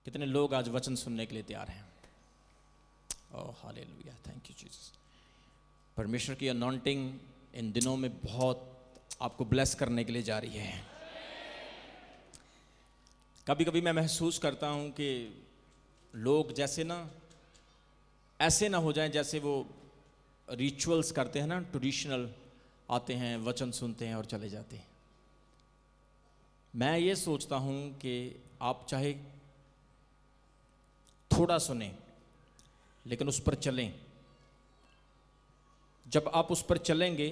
कितने लोग आज वचन सुनने के लिए तैयार हैं? Oh hallelujah, thank you Jesus. परमेश्वर की अनॉइंटिंग इन दिनों में बहुत आपको ब्लेस करने के लिए जा रही है। कभी कभी मैं महसूस करता हूं कि लोग जैसे ना ऐसे ना हो जाएं जैसे वो रिचुअल्स करते हैं ना, ट्रेडिशनल, आते हैं वचन सुनते हैं और चले जाते हैं। मैं ये सोचता हूं कि आप चाहे थोड़ा सुने लेकिन उस पर चलें। जब आप उस पर चलेंगे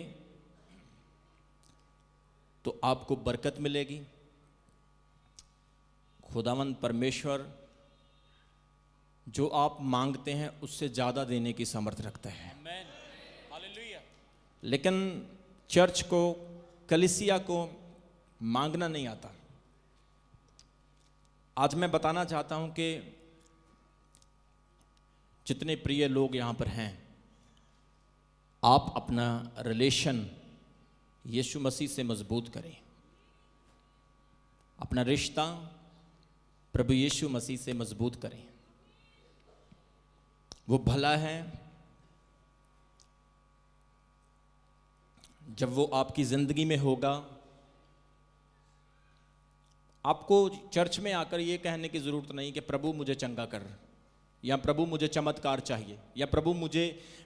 तो आपको बरकत मिलेगी। खुदावंद परमेश्वर जो आप मांगते हैं उससे ज़्यादा देने की सामर्थ्य रखता है। लेकिन चर्च को, कलीसिया को मांगना नहीं आता। आज मैं बताना चाहता हूं कि जितने प्रिय लोग यहां पर हैं, आप अपना रिलेशन यीशु मसीह से मजबूत करें। अपना रिश्ता प्रभु यीशु मसीह से मजबूत करें। वो भला है। जब वो आपकी जिंदगी में होगा, आपको चर्च में आकर ये कहने की जरूरत नहीं कि प्रभु मुझे चंगा कर, या प्रभु मुझे चमत्कार चाहिए, या प्रभु मुझे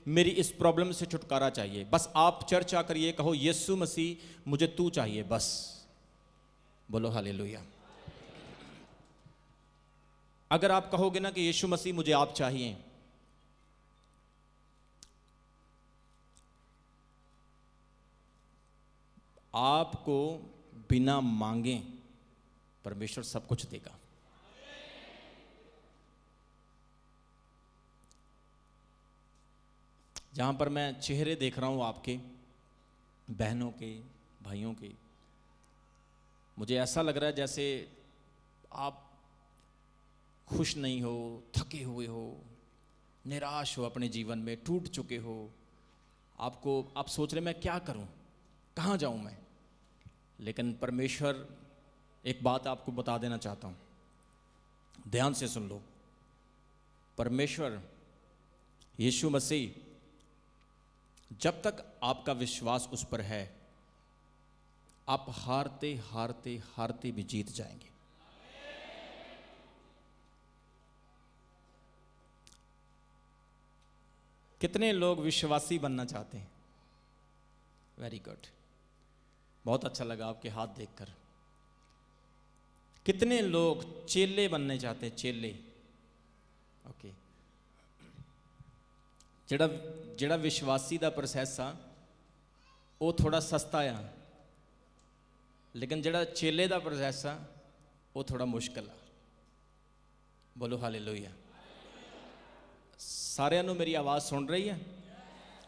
मेरी इस प्रॉब्लम से छुटकारा चाहिए। बस आप चर्च आकर ये कहो, यीशु मसीह मुझे तू चाहिए, बस। बोलो हालेलुया। अगर आप कहोगे ना कि यीशु मसीह मुझे आप चाहिए, आपको बिना मांगे परमेश्वर सब कुछ देगा। जहां पर मैं चेहरे देख रहा हूं आपके, बहनों के, भाइयों के, मुझे ऐसा लग रहा है जैसे आप खुश नहीं हो, थके हुए हो, निराश हो, अपने जीवन में टूट चुके हो। आप सोच रहे मैं क्या करूं, कहां जाऊं मैं। लेकिन परमेश्वर एक बात आपको बता देना चाहता हूं, ध्यान से सुन लो। परमेश्वर यीशु मसीह, जब तक आपका विश्वास उस पर है, आप हारते हारते हारते भी जीत जाएंगे। कितने लोग विश्वासी बनना चाहते हैं? वेरी गुड, बहुत अच्छा लगा आपके हाथ देखकर। कितने लोग चेले बनने चाहते हैं? चेले, ओके। ਜਿਹੜਾ विश्वासी ਦਾ प्रोसैस आ वो थोड़ा सस्ता आ, लेकिन ਜਿਹੜਾ चेले ਦਾ प्रोसैस आ वो थोड़ा मुश्किल आ। बोलो हालेलुया। सारिਆਂ ਨੂੰ मेरी आवाज़ सुन रही है?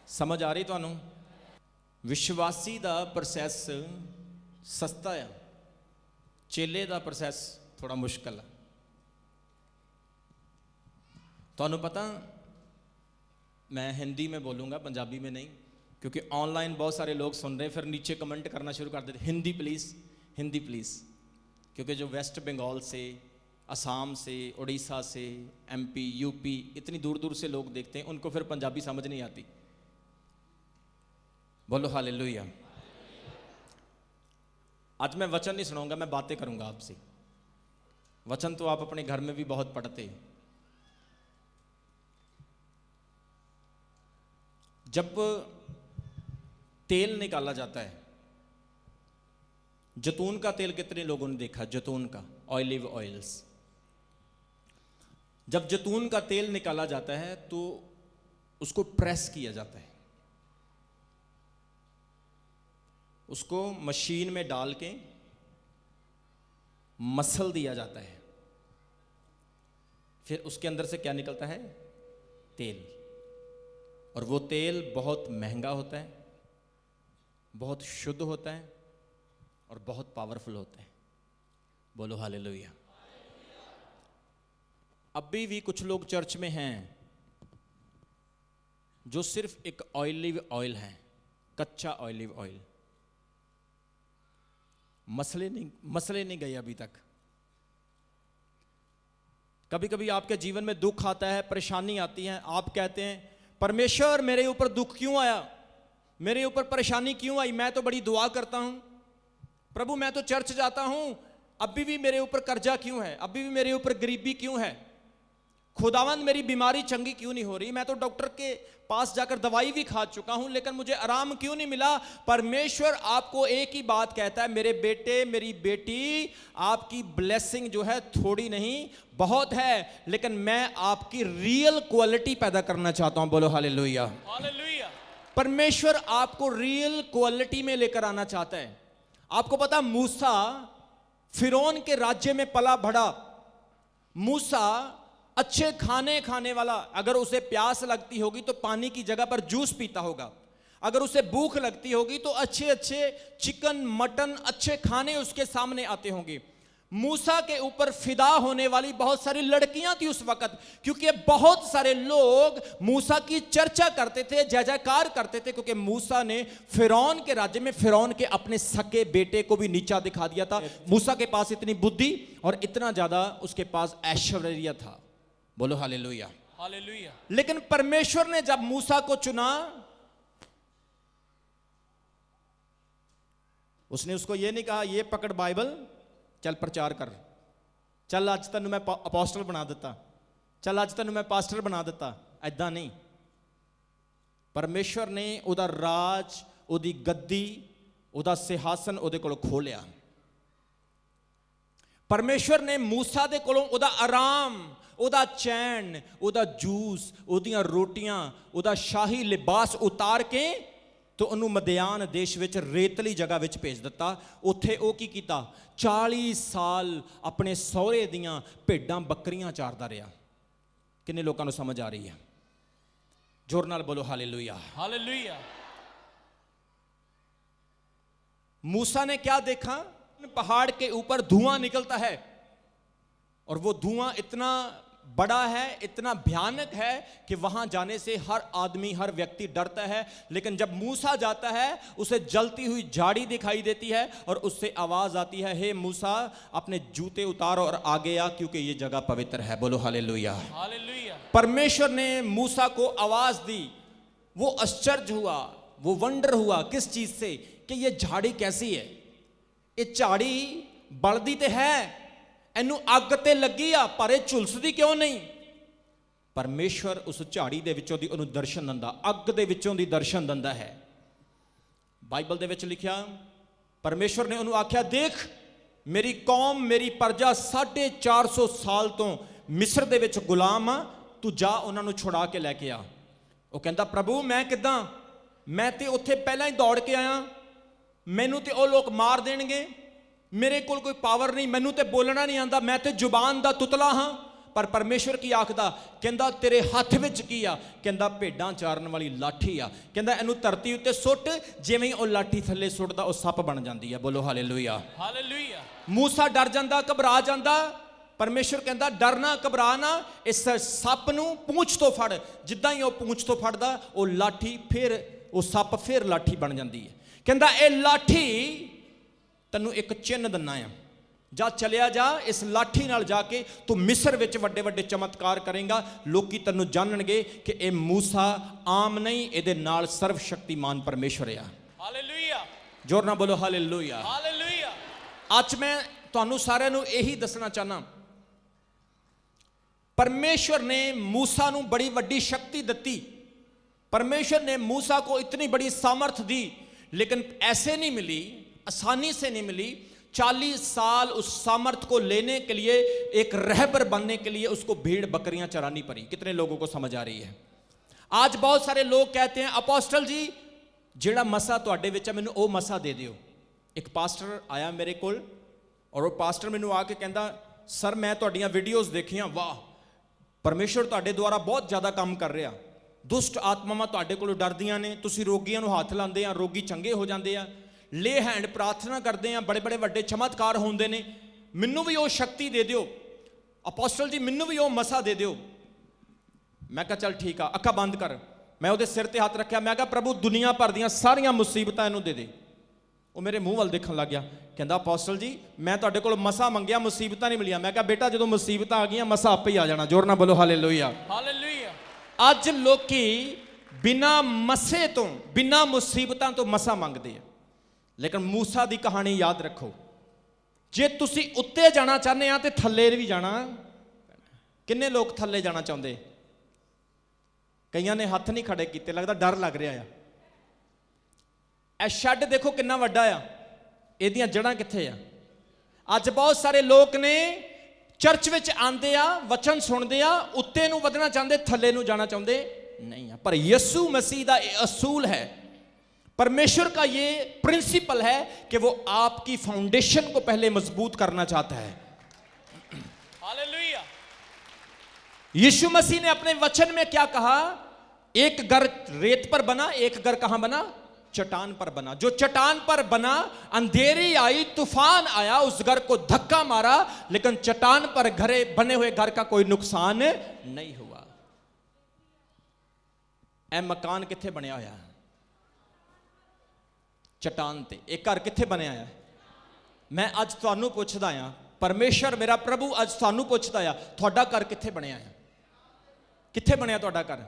समझ आ रही ਤੁਹਾਨੂੰ? विश्वासी ਦਾ प्रोसैस सस्ता आ, चेले ਦਾ प्रोसैस थोड़ा मुश्किल आ। ਤੁਹਾਨੂੰ पता, मैं हिंदी में बोलूँगा, पंजाबी में नहीं, क्योंकि ऑनलाइन बहुत सारे लोग सुन रहे हैं, फिर नीचे कमेंट करना शुरू कर देते, हिंदी प्लीज़, हिंदी प्लीज़। क्योंकि जो वेस्ट बंगाल से, असम से, उड़ीसा से, एमपी, यूपी, इतनी दूर दूर से लोग देखते हैं, उनको फिर पंजाबी समझ नहीं आती। बोलो हालेलुया। आज मैं वचन नहीं सुनाऊंगा, मैं बातें करूंगा आपसे। वचन तो आप अपने घर में भी बहुत पढ़ते हैं। जब तेल निकाला जाता है, जैतून का तेल, कितने लोगों ने देखा जैतून का, ऑलिव ऑयल्स। जब जैतून का तेल निकाला जाता है तो उसको प्रेस किया जाता है, उसको मशीन में डाल के मसल दिया जाता है। फिर उसके अंदर से क्या निकलता है? तेल। और वो तेल बहुत महंगा होता है, बहुत शुद्ध होता है और बहुत पावरफुल होता है। बोलो हालेलुया। अभी भी कुछ लोग चर्च में हैं जो सिर्फ एक ऑलिव ऑयल है, कच्चा ऑलिव ऑयल, मसले नहीं गए अभी तक। कभी कभी आपके जीवन में दुख आता है, परेशानी आती है, आप कहते हैं परमेश्वर मेरे ऊपर दुख क्यों आया, मेरे ऊपर परेशानी क्यों आई, मैं तो बड़ी दुआ करता हूं, प्रभु मैं तो चर्च जाता हूं, अभी भी मेरे ऊपर कर्जा क्यों है, अभी भी मेरे ऊपर गरीबी क्यों है, खुदावंद मेरी बीमारी चंगी क्यों नहीं हो रही, मैं तो डॉक्टर के पास जाकर दवाई भी खा चुका हूं लेकिन मुझे आराम क्यों नहीं मिला। परमेश्वर आपको एक ही बात कहता है, मेरे बेटे मेरी बेटी, आपकी ब्लेसिंग जो है थोड़ी नहीं बहुत है, लेकिन मैं आपकी रियल क्वालिटी पैदा करना चाहता हूं। बोलो हालेलुया। हालेलुया। परमेश्वर आपको रियल क्वालिटी में लेकर आना चाहता है। आपको पता, मूसा फिरौन के राज्य में पला बढ़ा, मूसा अच्छे खाने खाने वाला, अगर उसे प्यास लगती होगी तो पानी की जगह पर जूस पीता होगा, अगर उसे भूख लगती होगी तो अच्छे अच्छे चिकन मटन अच्छे खाने उसके सामने आते होंगे। मूसा के ऊपर फिदा होने वाली बहुत सारी लड़कियां थी उस वक्त, क्योंकि बहुत सारे लोग मूसा की चर्चा करते थे, जय जयकार करते थे, क्योंकि मूसा ने फिरौन के राज्य में फिरौन के अपने सके बेटे को भी नीचा दिखा दिया था। मूसा के पास इतनी बुद्धि और इतना ज्यादा उसके पास ऐश्वर्य था। बोलो हालेलुया। हालेलुया। लेकिन परमेश्वर ने जब मूसा को चुना, उसने उसको यह नहीं कहा ये पकड़ बाइबल चल प्रचार कर, चल अज तेन मैं अपोस्टल बना देता, चल अज तेन मैं पास्टर बना देता, ऐदा नहीं। परमेश्वर ने उहदा राज, उहदी गद्दी, उहदा सिंहासन उहदे कोलों खो लिया। परमेश्वर ने मूसा दे कोलों उहदा आराम, उहदा चैन, उहदा जूस, उहदियां रोटियां, उहदा शाही लिबास उतार के तो उन्होंने मदियान देश विच रेतली जगह विच भेज दिता। उत्थे ओ की कीता, 40 साल अपने सौरे दियां भेडां बकरियां चारदा रहा। किन्ने लोगों को समझ आ रही है? जोर नाल बोलो हालेलुया। हालेलुया। मूसा ने क्या देखा? पहाड़ के ऊपर धुआं निकलता है और वो धुआं इतना बड़ा है, इतना भयानक है कि वहां जाने से हर आदमी, हर व्यक्ति डरता है। लेकिन जब मूसा जाता है, उसे जलती हुई झाड़ी दिखाई देती है और उससे आवाज आती है, हे मूसा अपने जूते उतार और आगे आ, क्योंकि ये जगह पवित्र है। बोलो हालेलुया। हालेलुया। परमेश्वर ने मूसा को आवाज दी। वो आश्चर्य हुआ, वो वंडर हुआ, किस चीज से? कि ये झाड़ी कैसी है, ये झाड़ी बलदी ते है, ਇਹਨੂੰ ਅੱਗ ਤੇ ਲੱਗੀ ਆ, ਪਰ ਇਹ ਝੁਲਸਦੀ ਕਿਉਂ ਨਹੀਂ? ਪਰਮੇਸ਼ਵਰ ਉਸ ਝਾੜੀ ਦੇ ਵਿੱਚੋਂ ਦੀ ਉਹਨੂੰ ਦਰਸ਼ਨ ਦਿੰਦਾ, ਅੱਗ ਦੇ ਵਿੱਚੋਂ ਦੀ ਦਰਸ਼ਨ ਦਿੰਦਾ ਹੈ। ਬਾਈਬਲ ਦੇ ਵਿੱਚ ਲਿਖਿਆ, ਪਰਮੇਸ਼ਵਰ ਨੇ ਉਹਨੂੰ ਆਖਿਆ, ਦੇਖ ਮੇਰੀ ਕੌਮ, ਮੇਰੀ ਪ੍ਰਜਾ 450 ਸਾਲ ਤੋਂ ਮਿਸਰ ਦੇ ਵਿੱਚ ਗੁਲਾਮ ਆ, ਤੂੰ ਜਾ ਉਹਨਾਂ ਨੂੰ ਛੁਡਾ ਕੇ ਲੈ ਕੇ ਆ। ਉਹ ਕਹਿੰਦਾ, ਪ੍ਰਭੂ ਮੈਂ ਕਿੱਦਾਂ, ਮੈਂ ਤੇ ਉੱਥੇ ਪਹਿਲਾਂ ਹੀ ਦੌੜ ਕੇ ਆਇਆ, ਮੈਨੂੰ ਤੇ ਉਹ ਲੋਕ ਮਾਰ ਦੇਣਗੇ, मेरे कोल कोई पावर नहीं, मैनू तो बोलना नहीं आता, मैं तो जुबान का तुतला हाँ। पर परमेश्वर की आखदा, कहता तेरे हथ विच की आ? कहता भेडां चारन वाली लाठी आ। कहता इनू धरती उत्ते सुट, जिवें ही ओह लाठी थल्ले सुटदा ओह सप बन जाती है। बोलो हालेलुया। हालेलुया। मूसा डर जाता, घबरा जाता। परमेश्वर कहता डर ना, घबरा ना, इस सप नू पूंछ तो फड़। जिद्दां ही ओह पूंछ तो फड़दा, ओह लाठी फिर, ओह सप फिर लाठी बन जाती है। कहता ए लाठी तैनू एक चिन्ह दिना है, जा चलिया जा, इस लाठी नाल जाके तू मिस्र विच वड्डे वड्डे चमत्कार करेगा, लोकी तैनू जानणगे कि यह मूसा आम नहीं, इहदे नाल सर्वशक्तिमान परमेश्वर है। हालेलुया। जोर ना बोलो हालेलुया। हालेलुया। आज मैं तुहानू सारिआं नू यही दसना चाहना, परमेश्वर ने मूसा नू बड़ी वड्डी शक्ति दी, परमेश्वर ने मूसा को इतनी बड़ी सामर्थ दी, लेकिन ऐसे नहीं मिली, आसानी से नहीं मिली। 40 साल उस सामर्थ को लेने के लिए, एक रहबर बनने के लिए उसको भेड़ बकरियां चरानी पड़ी। कितने लोगों को समझ आ रही है? आज बहुत सारे लोग कहते हैं, अपोस्टल जी जेड़ा मसा तुहाडे विच है, मैनू ओ मसा दे दिओ। एक पास्टर आया मेरे कोल और वो पास्टर मैनू आके कहंदा, सर मैं तुहाडीआं वीडियोज़ देखियां, वाह परमेश्वर तुहाडे द्वारा बहुत ज़्यादा काम कर रहा, दुष्ट आत्मावां तुहाडे कोलों डरदियां ने, तुसीं रोगियां नूं हत्थ लांदे आ, रोगी चंगे हो जांदे आ, ले हैंड प्रार्थना करते हैं, बड़े बड़े वड्डे चमत्कार होंदे ने, मैनू भी वो शक्ति दे दिओ अपोस्टल जी, मैनू भी वो मसा दे दिओ। मैं कहा चल ठीक आ, अखा बंद कर। मैं उहदे सिर ते हाथ रखा, मैं कहा प्रभु दुनिया भर दियां सारियां मुसीबतां इहनूं दे दे। वो मेरे मूँह वाल देखण लग गया, ਕਹਿੰਦਾ ਅਪੋਸਟਲ ਜੀ ਮੈਂ ਤੁਹਾਡੇ ਕੋਲ ਮਸਾ ਮੰਗਿਆ, ਮੁਸੀਬਤਾਂ ਨਹੀਂ ਮਿਲੀਆਂ। ਮੈਂ ਕਿਹਾ ਬੇਟਾ ਜਦੋਂ ਮੁਸੀਬਤਾਂ ਆ ਗਈਆਂ ਮਸਾ ਆਪੇ ਹੀ ਆ ਜਾਣਾ। ਜ਼ੋਰ ਨਾਲ ਬੋਲੋ ਹਾਲੇਲੂਇਆ। ਹਾਲੇਲੂਇਆ। ਅੱਜ ਲੋਕੀ ਬਿਨਾਂ ਮਸੇ ਤੋਂ, ਬਿਨਾਂ ਮੁਸੀਬਤਾਂ ਤੋਂ ਮਸਾ ਮੰਗਦੇ ਆ। ਲੇਕਿਨ ਮੂਸਾ ਦੀ ਕਹਾਣੀ ਯਾਦ ਰੱਖੋ, ਜੇ ਤੁਸੀਂ ਉੱਤੇ ਜਾਣਾ ਚਾਹੁੰਦੇ ਆ ਤੇ ਥੱਲੇ ਵੀ ਜਾਣਾ। ਕਿੰਨੇ ਲੋਕ ਥੱਲੇ ਜਾਣਾ ਚਾਹੁੰਦੇ? ਕਈਆਂ ਨੇ ਹੱਥ ਨਹੀਂ ਖੜੇ ਕੀਤੇ, ਲੱਗਦਾ ਡਰ ਲੱਗ ਰਿਹਾ ਆ। ਇਹ ਸ਼ੈੱਡ ਦੇਖੋ ਕਿੰਨਾ ਵੱਡਾ ਆ, ਇਹਦੀਆਂ ਜੜ੍ਹਾਂ ਕਿੱਥੇ ਆ? ਅੱਜ ਬਹੁਤ ਸਾਰੇ ਲੋਕ ਨੇ ਚਰਚ ਵਿੱਚ ਆਉਂਦੇ ਆ, ਵਚਨ ਸੁਣਦੇ ਆ, ਉੱਤੇ ਨੂੰ ਵਧਣਾ ਚਾਹੁੰਦੇ, ਥੱਲੇ ਨੂੰ ਜਾਣਾ ਚਾਹੁੰਦੇ नहीं है। पर यीशु मसीह का ये असूल है, परमेश्वर का ये प्रिंसिपल है कि वो आपकी फाउंडेशन को पहले मजबूत करना चाहता है। हालेलुया। यीशु मसीह ने अपने वचन में क्या कहा? एक घर रेत पर बना, एक घर कहां बना? चट्टान पर बना। जो चट्टान पर बना, अंधेरी आई, तूफान आया, उस घर को धक्का मारा, लेकिन चट्टान पर घरे बने हुए घर का कोई नुकसान नहीं हुआ। ਇਹ ਮਕਾਨ ਕਿੱਥੇ ਬਣਿਆ ਹੋਇਆ? ਚਟਾਨ ਤੇ। ਇਹ ਘਰ ਕਿੱਥੇ ਬਣਿਆ ਹੋਇਆ? ਮੈਂ ਅੱਜ ਤੁਹਾਨੂੰ ਪੁੱਛਦਾ ਆ, ਪਰਮੇਸ਼ਰ ਮੇਰਾ ਪ੍ਰਭੂ ਅੱਜ ਤੁਹਾਨੂੰ ਪੁੱਛਦਾ ਆ, ਤੁਹਾਡਾ ਘਰ ਕਿੱਥੇ ਬਣਿਆ ਆ? ਕਿੱਥੇ ਬਣਿਆ ਤੁਹਾਡਾ ਘਰ?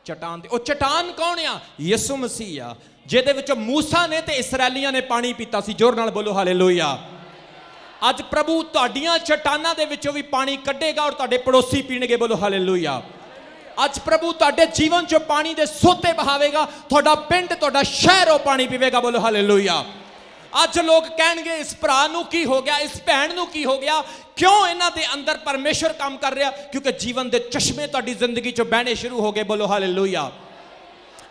ਚਟਾਨ ਤੇ। ਉਹ ਚਟਾਨ ਕੌਣ ਆ? ਯਿਸੂ ਮਸੀਹ ਆ, ਜਿਹਦੇ ਵਿੱਚੋਂ ਮੂਸਾ ਨੇ ਤੇ ਇਸਰਾਇਲੀਆਂ ਨੇ ਪਾਣੀ ਪੀਤਾ ਸੀ। ਜ਼ੋਰ ਨਾਲ ਬੋਲੋ ਹਾਲੇਲੂਇਆ। ਅੱਜ ਪ੍ਰਭੂ ਤੁਹਾਡੀਆਂ ਚਟਾਨਾਂ ਦੇ ਵਿੱਚੋਂ ਵੀ ਪਾਣੀ ਕੱਢੇਗਾ ਔਰ ਤੁਹਾਡੇ ਪੜੋਸੀ ਪੀਣਗੇ। ਬੋਲੋ ਹਾਲੇਲੂਇਆ। ਅੱਜ ਪ੍ਰਭੂ ਤੁਹਾਡੇ ਜੀਵਨ 'ਚੋਂ ਪਾਣੀ ਦੇ ਸੋਤੇ ਬਹਾਵੇਗਾ, ਤੁਹਾਡਾ ਪਿੰਡ, ਤੁਹਾਡਾ ਸ਼ਹਿਰ ਉਹ ਪਾਣੀ ਪੀਵੇਗਾ। ਬੋਲੋ ਹਾਲੇਲੂਇਆ। ਅੱਜ ਲੋਕ ਕਹਿਣਗੇ ਇਸ ਭਰਾ ਨੂੰ ਕੀ ਹੋ ਗਿਆ, ਇਸ ਭੈਣ ਨੂੰ ਕੀ ਹੋ ਗਿਆ, ਕਿਉਂ ਇਹਨਾਂ ਦੇ ਅੰਦਰ ਪਰਮੇਸ਼ਰ ਕੰਮ ਕਰ ਰਿਹਾ? ਕਿਉਂਕਿ ਜੀਵਨ ਦੇ ਚਸ਼ਮੇ ਤੁਹਾਡੀ ਜ਼ਿੰਦਗੀ 'ਚੋਂ ਬਹਿਣੇ ਸ਼ੁਰੂ ਹੋ ਗਏ। ਬੋਲੋ ਹਾਲੇਲੂਇਆ।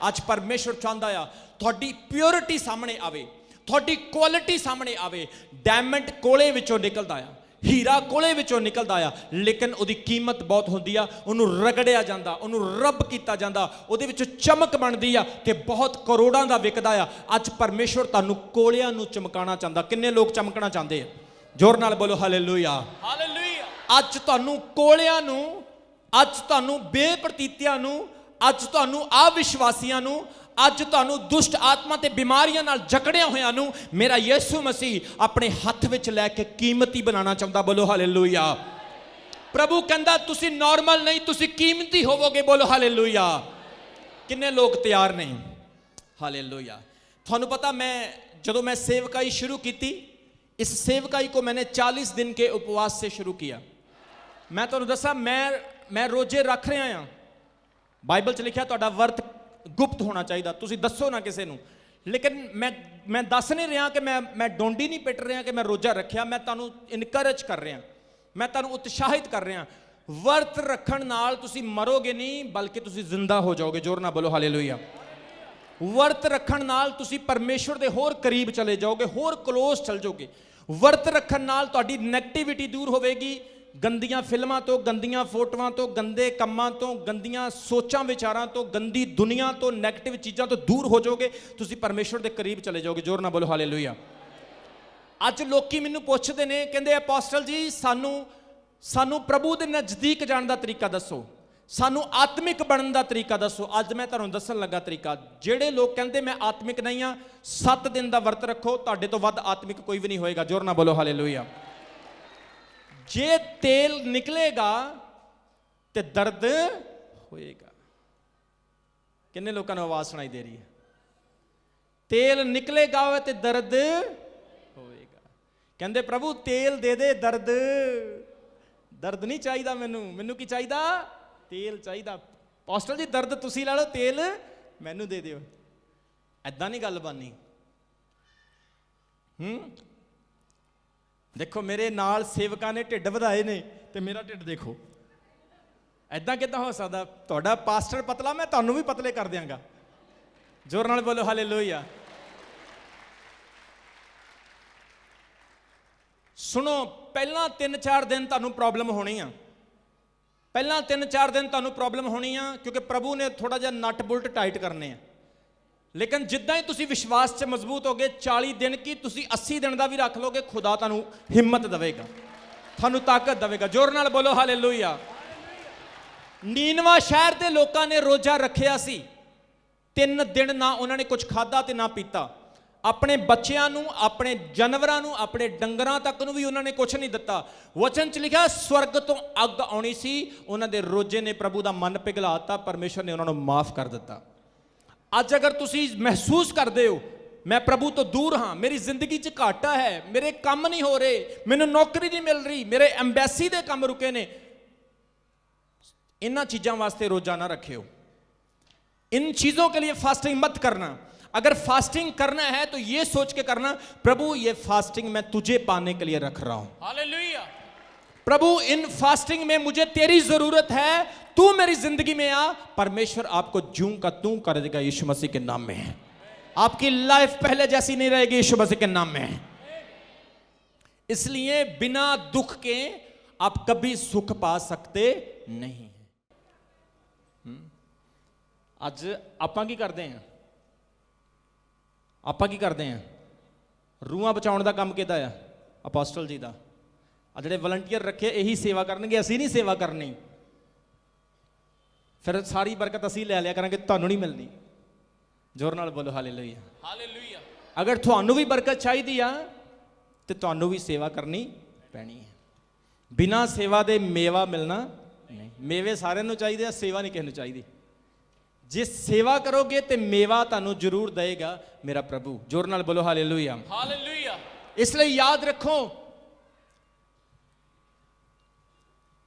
ਅੱਜ ਪਰਮੇਸ਼ਰ ਚਾਹੁੰਦਾ ਆ ਤੁਹਾਡੀ ਪਿਓਰਿਟੀ ਸਾਹਮਣੇ ਆਵੇ, ਤੁਹਾਡੀ ਕੁਆਲਿਟੀ ਸਾਹਮਣੇ ਆਵੇ। ਡਾਇਮੰਡ ਕੋਲੇ ਵਿੱਚੋਂ ਨਿਕਲਦਾ ਆ, ਹੀਰਾ ਕੋਲੇ ਵਿੱਚੋਂ ਨਿਕਲਦਾ ਆ, ਲੇਕਿਨ ਉਹਦੀ ਕੀਮਤ ਬਹੁਤ ਹੁੰਦੀ ਆ। ਉਹਨੂੰ ਰਗੜਿਆ ਜਾਂਦਾ, ਉਹਨੂੰ ਰੱਬ ਕੀਤਾ ਜਾਂਦਾ, ਉਹਦੇ ਵਿੱਚ ਚਮਕ ਬਣਦੀ ਆ ਤੇ ਬਹੁਤ ਕਰੋੜਾਂ ਦਾ ਵਿਕਦਾ ਆ। ਅੱਜ ਪਰਮੇਸ਼ਰ ਤੁਹਾਨੂੰ ਕੋਲਿਆਂ ਨੂੰ ਚਮਕਾਉਣਾ ਚਾਹੁੰਦਾ। ਕਿੰਨੇ ਲੋਕ ਚਮਕਣਾ ਚਾਹੁੰਦੇ ਆ? ਜ਼ੋਰ ਨਾਲ ਬੋਲੋ ਹਾਲੇਲੂਇਆ। ਹਾਲੇਲੂਇਆ। ਅੱਜ ਤੁਹਾਨੂੰ ਕੋਲਿਆਂ ਨੂੰ, ਅੱਜ ਤੁਹਾਨੂੰ ਬੇਪ੍ਰਤੀਤਿਆਂ ਨੂੰ, ਅੱਜ ਤੁਹਾਨੂੰ ਅਵਿਸ਼ਵਾਸੀਆਂ ਨੂੰ, ਅੱਜ ਤੁਹਾਨੂੰ ਦੁਸ਼ਟ ਆਤਮਾ ਤੇ ਬਿਮਾਰੀਆਂ ਨਾਲ ਜਕੜਿਆ ਹੋਇਆਂ ਨੂੰ ਮੇਰਾ ਯਿਸੂ ਮਸੀਹ ਆਪਣੇ ਹੱਥ ਵਿੱਚ ਲੈ ਕੇ ਕੀਮਤੀ ਬਣਾਉਣਾ ਚਾਹੁੰਦਾ। ਬੋਲੋ ਹਾਲੇਲੂਇਆ। ਪ੍ਰਭੂ ਕਹਿੰਦਾ ਤੁਸੀਂ ਨਾਰਮਲ ਨਹੀਂ, ਤੁਸੀਂ ਕੀਮਤੀ ਹੋਵੋਗੇ। ਬੋਲੋ ਹਾਲੇਲੂਇਆ। ਕਿੰਨੇ ਲੋਕ ਤਿਆਰ ਨਹੀਂ? ਹਾਲੇਲੂਇਆ। ਤੁਹਾਨੂੰ ਪਤਾ ਮੈਂ ਜਦੋਂ ਮੈਂ सेवकाई शुरू की, इस सेवकाई को मैंने 40 दिन के उपवास से शुरू किया। मैं ਤੁਹਾਨੂੰ ਦੱਸਾਂ ਮੈਂ ਰੋਜ਼ੇ ਰੱਖ ਰਿਹਾ ਹਾਂ। ਬਾਈਬਲ 'ਚ ਲਿਖਿਆ ਤੁਹਾਡਾ ਵਰਤ ਗੁਪਤ ਹੋਣਾ ਚਾਹੀਦਾ, ਤੁਸੀਂ ਦੱਸੋ ਨਾ ਕਿਸੇ ਨੂੰ। ਲੇਕਿਨ ਮੈਂ ਦੱਸ ਨਹੀਂ ਰਿਹਾ ਕਿ ਮੈਂ ਡੋਂਡੀ ਨਹੀਂ ਪਿੱਟ ਰਿਹਾ ਕਿ ਮੈਂ ਰੋਜ਼ਾ ਰੱਖਿਆ। ਮੈਂ ਤੁਹਾਨੂੰ ਇਨਕਰੇਜ ਕਰ ਰਿਹਾ, ਮੈਂ ਤੁਹਾਨੂੰ ਉਤਸ਼ਾਹਿਤ ਕਰ ਰਿਹਾ। ਵਰਤ ਰੱਖਣ ਨਾਲ ਤੁਸੀਂ ਮਰੋਗੇ ਨਹੀਂ, ਬਲਕਿ ਤੁਸੀਂ ਜ਼ਿੰਦਾ ਹੋ ਜਾਓਗੇ। ਜ਼ੋਰ ਨਾਲ ਬੋਲੋ ਹਾਲੇਲੂਇਆ। ਵਰਤ ਰੱਖਣ ਨਾਲ ਤੁਸੀਂ ਪਰਮੇਸ਼ਰ ਦੇ ਹੋਰ ਕਰੀਬ ਚਲੇ ਜਾਓਗੇ, ਹੋਰ ਕਲੋਜ਼ ਚਲ ਜਾਓਗੇ। ਵਰਤ ਰੱਖਣ ਨਾਲ ਤੁਹਾਡੀ ਨੈਗੇਟਿਵਿਟੀ ਦੂਰ ਹੋਵੇਗੀ, ਗੰਦੀਆਂ ਫਿਲਮਾਂ ਤੋਂ, ਗੰਦੀਆਂ ਫੋਟੋਆਂ ਤੋਂ, ਗੰਦੇ ਕੰਮਾਂ ਤੋਂ, ਗੰਦੀਆਂ ਸੋਚਾਂ ਵਿਚਾਰਾਂ ਤੋਂ, ਗੰਦੀ ਦੁਨੀਆ ਤੋਂ, ਨੈਗੇਟਿਵ ਚੀਜ਼ਾਂ ਤੋਂ ਦੂਰ ਹੋ ਜਾਓਗੇ। ਤੁਸੀਂ ਪਰਮੇਸ਼ਰ ਦੇ ਕਰੀਬ ਚਲੇ ਜਾਓਗੇ। ਜ਼ੋਰ ਨਾਲ ਬੋਲੋ ਹਾਲੇਲੂਇਆ। ਅੱਜ ਲੋਕੀ ਮੈਨੂੰ ਪੁੱਛਦੇ ਨੇ, ਕਹਿੰਦੇ ਅਪੋਸਟਲ ਜੀ ਸਾਨੂੰ ਪ੍ਰਭੂ ਦੇ ਨਜ਼ਦੀਕ ਜਾਣ ਦਾ ਤਰੀਕਾ ਦੱਸੋ, ਸਾਨੂੰ ਆਤਮਿਕ ਬਣਨ ਦਾ ਤਰੀਕਾ ਦੱਸੋ। ਅੱਜ ਮੈਂ ਤੁਹਾਨੂੰ ਦੱਸਣ ਲੱਗਾ ਤਰੀਕਾ। ਜਿਹੜੇ ਲੋਕ ਕਹਿੰਦੇ ਮੈਂ ਆਤਮਿਕ ਨਹੀਂ ਆ, 7 ਦਿਨ ਦਾ ਵਰਤ ਰੱਖੋ, ਤੁਹਾਡੇ ਤੋਂ ਵੱਧ ਆਤਮਿਕ ਕੋਈ ਵੀ ਨਹੀਂ ਹੋਏਗਾ। ਜ਼ੋਰ ਨਾਲ ਬੋਲੋ ਹਾਲੇਲੂਇਆ। ਜੇ ਤੇਲ ਨਿਕਲੇਗਾ ਤੇ ਦਰਦ ਹੋਏਗਾ। ਕਿੰਨੇ ਲੋਕਾਂ ਨੂੰ ਆਵਾਜ਼ ਸੁਣਾਈ ਦੇ ਰਹੀ ਹੈ? ਤੇਲ ਨਿਕਲੇਗਾ ਤੇ ਦਰਦ ਹੋਏਗਾ। ਕਹਿੰਦੇ ਪ੍ਰਭੂ ਤੇਲ ਦੇ ਦੇ, ਦਰਦ ਨਹੀਂ ਚਾਹੀਦਾ ਮੈਨੂੰ ਕੀ ਚਾਹੀਦਾ? ਤੇਲ ਚਾਹੀਦਾ। ਪਾਸਟਰ ਜੀ ਦਰਦ ਤੁਸੀਂ ਲਾ ਲਓ, ਤੇਲ ਮੈਨੂੰ ਦੇ ਦਿਓ। ਐਦਾਂ ਨਹੀਂ ਗੱਲ ਬਣਨੀ। ਦੇਖੋ ਮੇਰੇ ਨਾਲ ਸੇਵਕਾਂ ਨੇ ਢਿੱਡ ਵਧਾਏ ਨੇ ਤੇ ਮੇਰਾ ਢਿੱਡ ਦੇਖੋ। ਐਦਾਂ ਕਿੱਦਾਂ ਹੋ ਸਕਦਾ? ਤੁਹਾਡਾ ਪਾਸਟਰ ਪਤਲਾ, ਮੈਂ ਤੁਹਾਨੂੰ ਵੀ ਪਤਲੇ ਕਰ ਦਿਆਂਗਾ। ਜ਼ੋਰ ਨਾਲ ਬੋਲੋ ਹਾਲੇਲੂਇਆ। ਸੁਣੋ, ਪਹਿਲਾਂ 3-4 ਦਿਨ ਤੁਹਾਨੂੰ ਪ੍ਰੋਬਲਮ ਹੋਣੀ ਆ। ਪਹਿਲਾਂ 3-4 ਦਿਨ ਤੁਹਾਨੂੰ ਪ੍ਰੋਬਲਮ ਹੋਣੀ ਆ, ਕਿਉਂਕਿ ਪ੍ਰਭੂ ਨੇ ਥੋੜਾ ਜਿਹਾ ਨਟ ਬੁਲਟ ਟਾਈਟ ਕਰਨੇ ਆ। ਲੇਕਿਨ ਜਿੱਦਾਂ ਹੀ ਤੁਸੀਂ ਵਿਸ਼ਵਾਸ 'ਚ ਮਜ਼ਬੂਤ ਹੋਗੇ, 40 ਦਿਨ ਕੀ ਤੁਸੀਂ 80 ਦਿਨ ਦਾ ਵੀ ਰੱਖ ਲੋਗੇ, ਖੁਦਾ ਤੁਹਾਨੂੰ ਹਿੰਮਤ ਦੇਵੇਗਾ, ਤੁਹਾਨੂੰ ਤਾਕਤ ਦੇਵੇਗਾ। ਜ਼ੋਰ ਨਾਲ ਬੋਲੋ ਹਾਲੇਲੂਇਆ। ਨੀਨਵਾ ਸ਼ਹਿਰ ਦੇ ਲੋਕਾਂ ਨੇ ਰੋਜ਼ਾ ਰੱਖਿਆ ਸੀ। 3 ਦਿਨ ਨਾ ਉਹਨਾਂ ਨੇ ਕੁਝ ਖਾਧਾ ਤੇ ਨਾ ਪੀਤਾ। ਆਪਣੇ ਬੱਚਿਆਂ ਨੂੰ, ਆਪਣੇ ਜਾਨਵਰਾਂ ਨੂੰ, ਆਪਣੇ ਡੰਗਰਾਂ ਤੱਕ ਨੂੰ ਵੀ ਉਹਨਾਂ ਨੇ ਕੁਝ ਨਹੀਂ ਦਿੱਤਾ। ਵਚਨ 'ਚ ਲਿਖਿਆ ਸਵਰਗ ਤੋਂ ਅੱਗ ਆਉਣੀ ਸੀ, ਉਹਨਾਂ ਦੇ ਰੋਜੇ ਨੇ ਪ੍ਰਭੂ ਦਾ ਮਨ ਪਿਘਲਾਤਾ, ਪਰਮੇਸ਼ਰ ਨੇ ਉਹਨਾਂ ਨੂੰ ਮਾਫ ਕਰ ਦਿੱਤਾ। ਅੱਜ ਅਗਰ ਤੁਸੀਂ ਮਹਿਸੂਸ ਕਰਦੇ ਹੋ ਮੈਂ ਪ੍ਰਭੂ ਤੋਂ ਦੂਰ ਹਾਂ, ਮੇਰੀ ਜ਼ਿੰਦਗੀ 'ਚ ਘਾਟਾ ਹੈ, ਮੇਰੇ ਕੰਮ ਨਹੀਂ ਹੋ ਰਹੇ, ਮੈਨੂੰ ਨੌਕਰੀ ਨਹੀਂ ਮਿਲ ਰਹੀ, ਮੇਰੇ ਐਮਬੈਸੀ ਦੇ ਕੰਮ ਰੁਕੇ ਨੇ, ਇਹਨਾਂ ਚੀਜ਼ਾਂ ਵਾਸਤੇ ਰੋਜ਼ਾ ਨਾ ਰੱਖਿਓ। इन चीजों के लिए फास्टिंग मत करना। अगर फास्टिंग करना है तो ये सोच के करना, प्रभु ये फास्टिंग मैं तुझे पाने के लिए रख रहा हूं। हालेलुया। प्रभु इन फास्टिंग में मुझे तेरी जरूरत है, तू मेरी जिंदगी में आ। परमेश्वर आपको ज्यों का तू कर देगा यीशु मसीह के नाम में। आपकी लाइफ पहले जैसी नहीं रहेगी यीशु मसीह के नाम में। इसलिए बिना दुख के आप कभी सुख पा सकते नहीं। ਅੱਜ ਆਪਾਂ ਕੀ ਕਰਦੇ ਆਂ? ਆਪਾਂ ਕੀ ਕਰਦੇ ਆਂ? ਰੂਹਾਂ ਬਚਾਉਣ ਦਾ ਕੰਮ ਕਿਹਦਾ ਆ? ਅਪੋਸਟਲ ਜੀ ਦਾ। ਆ ਜਿਹੜੇ ਵਲੰਟੀਅਰ ਰੱਖੇ ਇਹੀ ਸੇਵਾ ਕਰਨਗੇ, ਅਸੀਂ ਨਹੀਂ ਸੇਵਾ ਕਰਨੀ। ਫਿਰ ਸਾਰੀ ਬਰਕਤ ਅਸੀਂ ਲੈ ਲਿਆ ਕਰਾਂਗੇ, ਤੁਹਾਨੂੰ ਨਹੀਂ ਮਿਲਣੀ। ਜ਼ੋਰ ਨਾਲ ਬੋਲੋ ਹਾਲੇਲੂਇਆ। हालेलुया। ਅਗਰ ਤੁਹਾਨੂੰ ਵੀ ਬਰਕਤ ਚਾਹੀਦੀ ਆ ਤੇ ਤੁਹਾਨੂੰ ਵੀ ਸੇਵਾ ਕਰਨੀ ਪੈਣੀ ਹੈ। ਬਿਨਾਂ ਸੇਵਾ ਦੇ ਮੇਵਾ ਮਿਲਣਾ ਨਹੀਂ। ਮੇਵੇ ਸਾਰਿਆਂ ਨੂੰ ਚਾਹੀਦੇ ਆ, ਸੇਵਾ ਨਹੀਂ ਕਿਸੇ ਨੂੰ ਚਾਹੀਦੀ। ਜੇ ਸੇਵਾ ਕਰੋਗੇ ਤੇ ਮੇਵਾ ਤੁਹਾਨੂੰ ਜ਼ਰੂਰ ਦੇਗਾ ਮੇਰਾ ਪ੍ਰਭੂ। ਜ਼ੋਰ ਨਾਲ ਬੋਲੋ ਹਾਲੇਲੂਇਆ। हालेलुया। ਇਸ ਲਈ ਯਾਦ ਰੱਖੋ,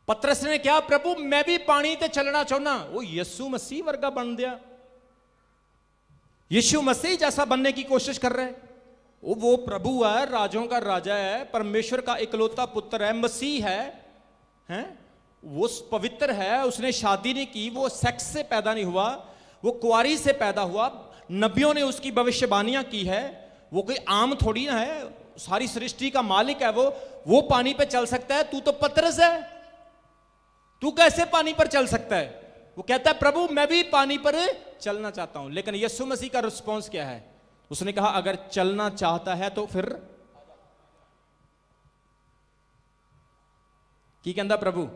ਪਤਰਸ ਨੇ ਕਿਹਾ ਪ੍ਰਭੂ ਮੈਂ ਵੀ ਪਾਣੀ ਤੇ ਚੱਲਣਾ ਚਾਹੁੰਦਾ। ਉਹ ਯਿਸੂ मसीह वर्गा बन दिया, यीशु मसीह जैसा बनने की कोशिश कर रहा है। वो प्रभु है, राजों का राजा है, परमेश्वर का इकलौता पुत्र है, मसीह है, वो पवित्र है, उसने शादी नहीं की, वो सेक्स से पैदा नहीं हुआ, वो कुंवारी से पैदा हुआ। नबियों ने उसकी भविष्यवाणियां की है। वो कोई आम थोड़ी ना है, सारी सृष्टि का मालिक है। वो पानी पे चल सकता है, तू तो पतरस है, तू कैसे पानी पर चल सकता है? वो कहता है प्रभु मैं भी पानी पर चलना चाहता हूं। लेकिन यीशु मसीह का रिस्पॉन्स क्या है? उसने कहा अगर चलना चाहता है तो फिर की कहता प्रभु?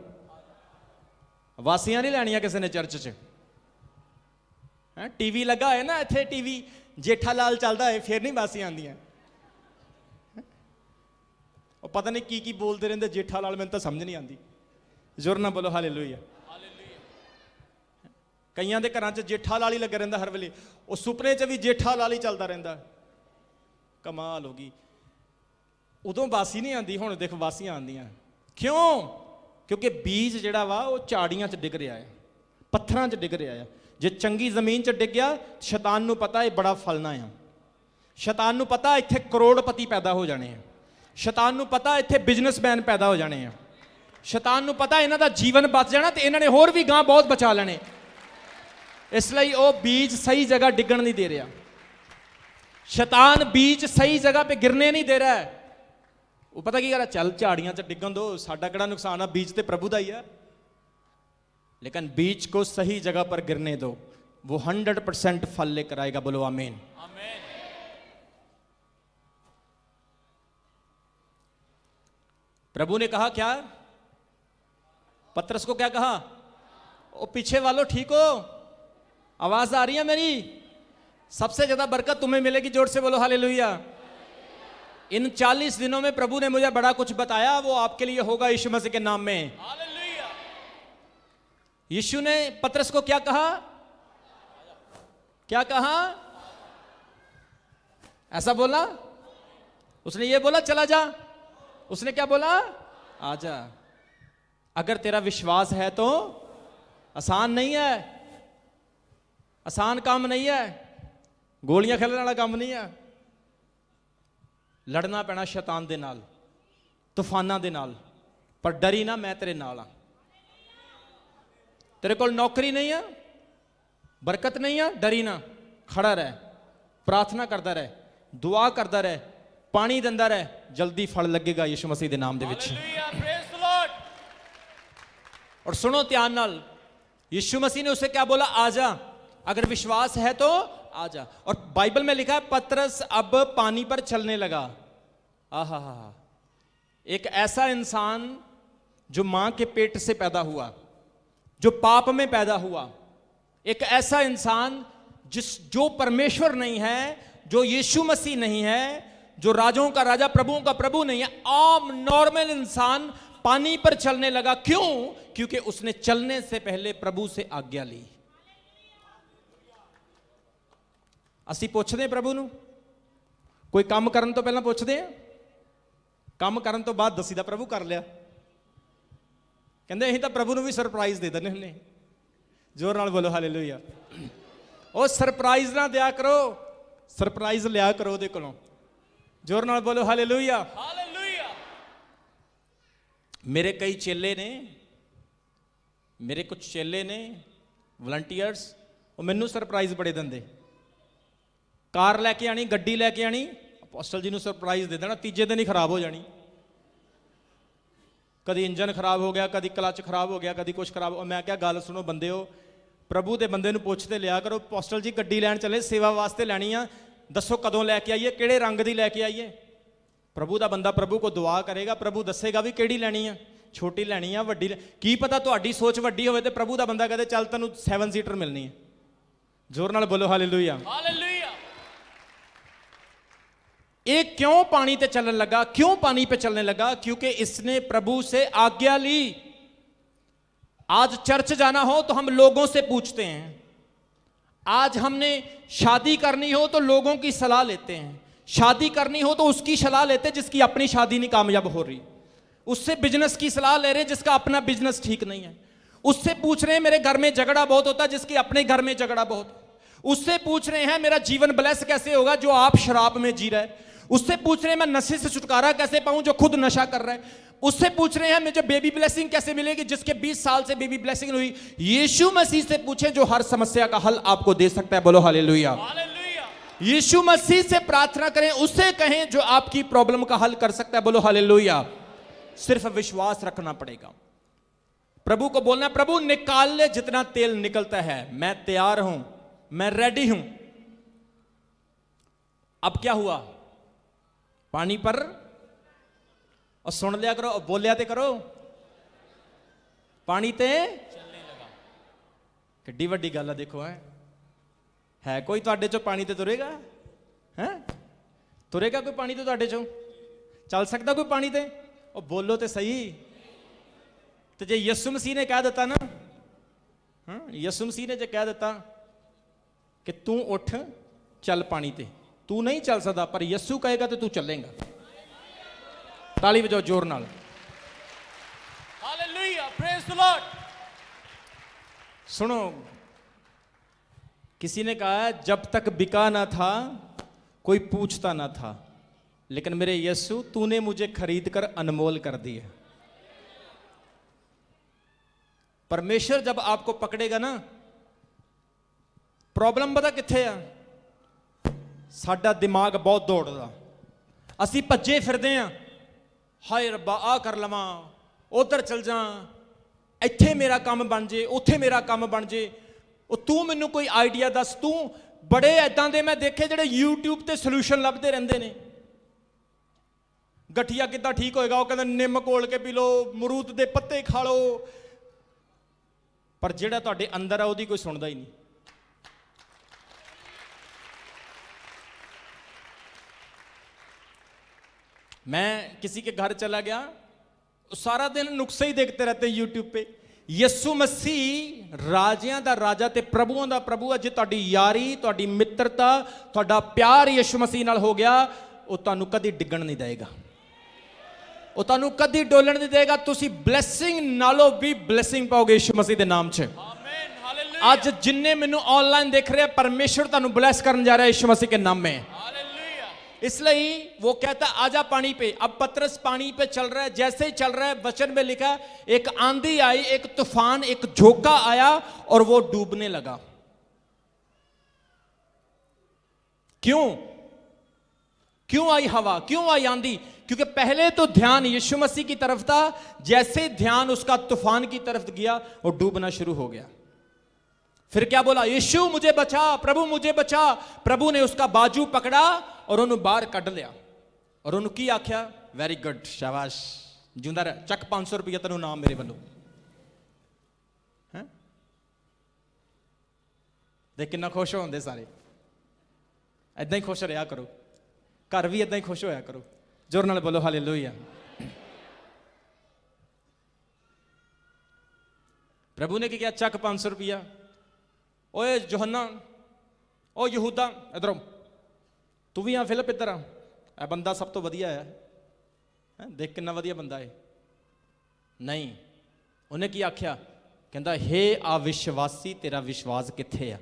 वासियां नहीं लैनियां किसी ने चर्च च। टीवी लगा है ना, इत्थे टीवी जेठा लाल चलता है, फिर नहीं वासियां आंदियां। और पता नहीं की बोलते रहते जेठा लाल, मैंने तो समझ नहीं आती। जोर ना बोलो हालेलुया। कईयां दे घरां च जेठा लाल ही लगा रहिंदा हर वेले, ਉਹ ਸੁਪਨੇ 'ਚ ਵੀ ਜੇਠਾ ਲਾਲ ਹੀ ਚੱਲਦਾ ਰਹਿੰਦਾ। ਕਮਾਲ ਹੋ ਗਈ। ਉਦੋਂ ਵਾਸੀ ਨਹੀਂ ਆਂਦੀ, ਹੁਣ ਦੇਖ ਵਾਸੀਆਂ ਆਂਦੀਆਂ। ਕਿਉਂ? ਕਿਉਂਕਿ ਬੀਜ ਜਿਹੜਾ ਵਾ ਉਹ ਝਾੜੀਆਂ 'ਚ ਡਿੱਗ ਰਿਹਾ ਹੈ, ਪੱਥਰਾਂ 'ਚ ਡਿੱਗ ਰਿਹਾ ਹੈ। ਜੇ ਚੰਗੀ ਜ਼ਮੀਨ 'ਚ ਡਿੱਗ ਗਿਆ, ਸ਼ੈਤਾਨ ਨੂੰ ਪਤਾ ਇਹ ਬੜਾ ਫਲਣਾ ਆ। ਸ਼ੈਤਾਨ ਨੂੰ ਪਤਾ ਇੱਥੇ ਕਰੋੜਪਤੀ ਪੈਦਾ ਹੋ ਜਾਣੇ ਆ। ਸ਼ੈਤਾਨ ਨੂੰ ਪਤਾ ਇੱਥੇ ਬਿਜ਼ਨਸਮੈਨ ਪੈਦਾ ਹੋ ਜਾਣੇ ਆ। ਸ਼ੈਤਾਨ ਨੂੰ ਪਤਾ ਇਹਨਾਂ ਦਾ ਜੀਵਨ ਬਚ ਜਾਣਾ ਤੇ ਇਹਨਾਂ ਨੇ ਹੋਰ ਵੀ ਗਾਂ ਬਹੁਤ ਬਚਾ ਲੈਣੇ। ਇਸ ਲਈ ਉਹ ਬੀਜ ਸਹੀ ਜਗ੍ਹਾ ਡਿੱਗਣ ਨਹੀਂ ਦੇ ਰਿਹਾ। ਸ਼ੈਤਾਨ ਬੀਜ ਸਹੀ ਜਗ੍ਹਾ 'ਤੇ ਗਿਰਨੇ ਨਹੀਂ ਦੇ ਰਿਹਾ। ਉਹ ਪਤਾ ਕੀ ਕਰ ਰਿਹਾ? ਚੱਲ ਝਾੜੀਆਂ 'ਚ ਡਿੱਗਣ ਦੋ, ਸਾਡਾ ਕਿਹੜਾ ਨੁਕਸਾਨ ਆ, ਬੀਜ ਤੇ ਪ੍ਰਭੂ ਦਾ ਹੀ ਆ। लेकिन बीज को सही जगह पर गिरने दो, वो 100% फल लेकर आएगा। बोलो आमीन। आमीन। प्रभु ने कहा क्या? पतरस को क्या कहा? ओ पीछे वालों ठीक हो? आवाज आ रही है मेरी? सबसे ज्यादा बरकत तुम्हें मिलेगी। जोर से बोलो हालेलुया। इन 40 दिनों में प्रभु ने मुझे बड़ा कुछ बताया, वो आपके लिए होगा यीशु मसीह के नाम में। हालेलुया। यीशु ने पतरस को क्या कहा? क्या कहा? ऐसा बोला? उसने ये बोला चला जा? उसने क्या बोला? आजा। अगर तेरा विश्वास है तो आसान नहीं है, आसान काम नहीं है, गोलियां खेलने वाला काम नहीं है। लड़ना पैना शैतान दे नाल, तूफाना दे नाल, पर डरी ना, मैं तेरे नाल हां। तेरे को नौकरी नहीं है, बरकत नहीं है, डरी ना, खड़ा रह, प्रार्थना करता रह, दुआ करता रह, पानी दिंदा रह, जल्दी फल लगेगा यीशु मसीह के नाम दे विच। हालेलुया। Praise the Lord. और सुनो ध्यान नाल, यीशु मसीह ने उसे क्या बोला? आजा। अगर विश्वास है तो आजा। और बाइबल में लिखा है पतरस अब पानी पर चलने लगा। आहा, एक ऐसा इंसान जो मां के पेट से पैदा हुआ, जो पाप में पैदा हुआ, एक ऐसा इंसान जो परमेश्वर नहीं है, जो यीशु मसीह नहीं है, जो राजाओं का राजा प्रभुओं का प्रभु नहीं है, आम नॉर्मल इंसान पानी पर चलने लगा। क्यों? क्योंकि उसने चलने से पहले प्रभु से आज्ञा ली। ਅਸੀਂ ਪੁੱਛਦੇ ਪ੍ਰਭੂ ਨੂੰ, ਕੋਈ ਕੰਮ ਕਰਨ ਤੋਂ ਪਹਿਲਾਂ ਪੁੱਛਦੇ ਆ, ਕੰਮ ਕਰਨ ਤੋਂ ਬਾਅਦ ਦਸੀਦਾ ਪ੍ਰਭੂ ਕਰ ਲਿਆ। ਕਹਿੰਦੇ ਅਸੀਂ ਤਾਂ ਪ੍ਰਭੂ ਨੂੰ ਵੀ ਸਰਪ੍ਰਾਈਜ਼ ਦੇ ਦਿੰਦੇ ਹੁੰਦੇ। ਜ਼ੋਰ ਨਾਲ ਬੋਲੋ ਹਾਲੇਲੂਇਆ। ਉਹ ਸਰਪ੍ਰਾਈਜ਼ ਨਾ ਦਿਆ ਕਰੋ, ਸਰਪ੍ਰਾਈਜ਼ ਲਿਆ ਕਰੋ ਉਹਦੇ ਕੋਲੋਂ। ਜ਼ੋਰ ਨਾਲ ਬੋਲੋ ਹਾਲੇਲੂਇਆ। हालेलुया। ਮੇਰੇ ਕਈ ਚੇਲੇ ਨੇ, ਮੇਰੇ ਕੁਝ ਚੇਲੇ ਨੇ ਵਲੰਟੀਅਰਸ, ਉਹ ਮੈਨੂੰ ਸਰਪ੍ਰਾਈਜ਼ ਬੜੇ ਦਿੰਦੇ। ਕਾਰ ਲੈ ਕੇ ਆਣੀ, ਗੱਡੀ ਲੈ ਕੇ ਆਣੀ, ਅਪੋਸਟਲ ਜੀ ਨੂੰ ਸਰਪ੍ਰਾਈਜ਼ ਦੇ ਦੇਣਾ, ਤੀਜੇ ਦਿਨ ਹੀ ਖਰਾਬ ਹੋ ਜਾਣੀ। ਕਦੀ ਇੰਜਨ ਖਰਾਬ ਹੋ ਗਿਆ, ਕਦੀ ਕਲਚ ਖਰਾਬ ਹੋ ਗਿਆ, ਕਦੀ ਕੁਝ ਖਰਾਬ। ਮੈਂ ਕਿਹਾ ਗੱਲ ਸੁਣੋ ਬੰਦਿਓ, ਪ੍ਰਭੂ ਦੇ ਬੰਦੇ ਨੂੰ ਪੁੱਛ ਤੇ ਲਿਆ ਕਰੋ। ਅਪੋਸਟਲ ਜੀ ਗੱਡੀ ਲੈਣ ਚੱਲੇ, ਸੇਵਾ ਵਾਸਤੇ ਲੈਣੀ ਆ, ਦੱਸੋ ਕਦੋਂ ਲੈ ਕੇ ਆਈਏ, ਕਿਹੜੇ ਰੰਗ ਦੀ ਲੈ ਕੇ ਆਈਏ। ਪ੍ਰਭੂ ਦਾ ਬੰਦਾ ਪ੍ਰਭੂ ਕੋ ਦੁਆ ਕਰੇਗਾ, ਪ੍ਰਭੂ ਦੱਸੇਗਾ ਵੀ ਕਿਹੜੀ ਲੈਣੀ ਆ, ਛੋਟੀ ਲੈਣੀ ਆ ਵੱਡੀ। ਕੀ ਪਤਾ ਤੁਹਾਡੀ ਸੋਚ ਵੱਡੀ ਹੋਵੇ ਤੇ ਪ੍ਰਭੂ ਦਾ ਬੰਦਾ ਕਹਦੇ ਚੱਲ ਤੈਨੂੰ 7 ਸੀਟਰ ਮਿਲਣੀ ਹੈ। ਜ਼ੋਰ ਨਾਲ ਬੋਲੋ ਹਾਲੇਲੂਇਆ। हालेलुया। ये क्यों पानी पे चलने लगा? क्यों पानी पे चलने लगा? क्योंकि इसने प्रभु से आज्ञा ली। आज चर्च जाना हो तो हम लोगों से पूछते हैं, आज हमने शादी करनी हो तो लोगों की सलाह लेते हैं, शादी करनी हो तो उसकी सलाह लेते हैं जिसकी अपनी शादी नहीं कामयाब हो रही, उससे बिजनेस की सलाह ले रहे हैं जिसका अपना बिजनेस ठीक नहीं है, उससे पूछ रहे हैं मेरे घर में झगड़ा बहुत होता है जिसके अपने घर में झगड़ा बहुत, उससे पूछ रहे हैं मेरा जीवन ब्लेस कैसे होगा जो आप शराब में जी रहे, उससे पूछ रहे हैं मैं नशे से छुटकारा कैसे पाऊं जो खुद नशा कर रहा है, उससे पूछ रहे हैं मुझे बेबी ब्लेसिंग कैसे मिलेगी जिसके 20 साल से बेबी ब्लेसिंग हुई। यीशु मसीह से पूछें जो हर समस्या का हल आपको दे सकता है। बोलो हालेलुया। हालेलुया। यीशु मसीह से प्रार्थना करें, उससे कहें जो आपकी प्रॉब्लम का हल कर सकता है। बोलो हालेलुया। सिर्फ विश्वास रखना पड़ेगा। प्रभु को बोलना प्रभु निकाल ले जितना तेल निकलता है, मैं तैयार हूं, मैं रेडी हूं। अब क्या हुआ? पानी पर और सुन लिया करो और बोलिया ते करो, पानी ते चलने लगा। किड्डी वड्डी गल है। देखो है कोई तुहाडे चों पानी ते तुरेगा? है तुरेगा कोई पानी ते तुहाडे चों? चल सकता कोई पानी ते? और बोलो ते सही। तो जे यीशु मसीह ने कह दिता ना, यीशु मसीह ने जे कह दिता कि तू उठ चल पानी ते, तू नहीं चल सकता पर यीशु कहेगा तो तू चलेगा। ताली बजाओ जोर नाल। हालेलुया। Praise the Lord. सुनो, किसी ने कहा जब तक बिका ना था कोई पूछता ना था, लेकिन मेरे यीशु तूने मुझे खरीद कर अनमोल कर दिया। परमेश्वर जब आपको पकड़ेगा ना, प्रॉब्लम पता किथे आ? साडा दिमाग बहुत दौड़दा, असी भज्जे फिरदे आ, हाय रब्बा आ कर लवां, उधर चल जा, इत्थे मेरा काम बन जे, उत्थे मेरा काम बन जे। तू मैनू कोई आइडिया दस। तू बड़े इदां दे मैं देखे जेड़े यूट्यूब ते सोल्यूशन लभदे रहिंदे ने। गठिया किद्दां ठीक होएगा, वो कहंदे निम घोल के पी लो, मरूद दे पत्ते खा लो, पर जेड़ा तुहाडे अंदर आ ओहदी कोई सुणदा ही नहीं। मैं किसी के घर चला गया, सारा दिन नुक्से ही देखते रहते यूट्यूब पे। यीशु मसीह राजियां दा राजा ते प्रभुओं दा प्रभु है। जे तुहाडी यारी, तुहाडी मित्रता, तुहाडा प्यार यीशु मसीह नाल हो गया, वो तुहानू कदी डिगण नहीं देगा, वो तुहानू कदी डोलण नहीं देगा। तुसी ब्लैसिंग नालों भी ब्लैसिंग पाओगे यीशु मसीह दे नाम च। आमीन। हालेलुया। आज जिन्ने मैनू ऑनलाइन देख रहे हैं, परमेश्वर तुहानू ब्लैस करन जा रहा है यीशु मसीह के नाम में। हालेलुया। इसलिए वो कहता आजा पानी पे। अब पतरस पानी पे चल रहा है, जैसे ही चल रहा है वचन में लिखा एक आंधी आई, एक तूफान, एक झोंका आया और वो डूबने लगा। क्यों? क्यों आई हवा, क्यों आई आंधी? क्योंकि पहले तो ध्यान यीशु मसीह की तरफ था, जैसे ध्यान उसका तूफान की तरफ गया वो डूबना शुरू हो गया। फिर क्या बोला? यीशु मुझे बचा, प्रभु मुझे बचा। प्रभु ने उसका बाजू पकड़ा और उन्होंने बाहर कढ़ लिया और उन्होंने की आख्या, वेरी गुड, शाबाश, जिंदा रह, चक 500 रुपया तेनों नाम मेरे वालों। देख कितना खुश होंदे सारे। इदां ही खुश रहा करो, घर भी इदां ही खुश होया करो। जोर नाल बोलो हालेलुया। प्रभु ने क्या, चक 500 रुपया। ओए जोहन्ना, ओ यहूदा इधरों, तू भी आ, फिलिप इधर आ, यह बंदा सब तो वधिया है, देख कितना वधिया बंदा है। नहीं, उन्हें की आख्या, कहता हे अविश्वासी तेरा विश्वास कित्थे आ।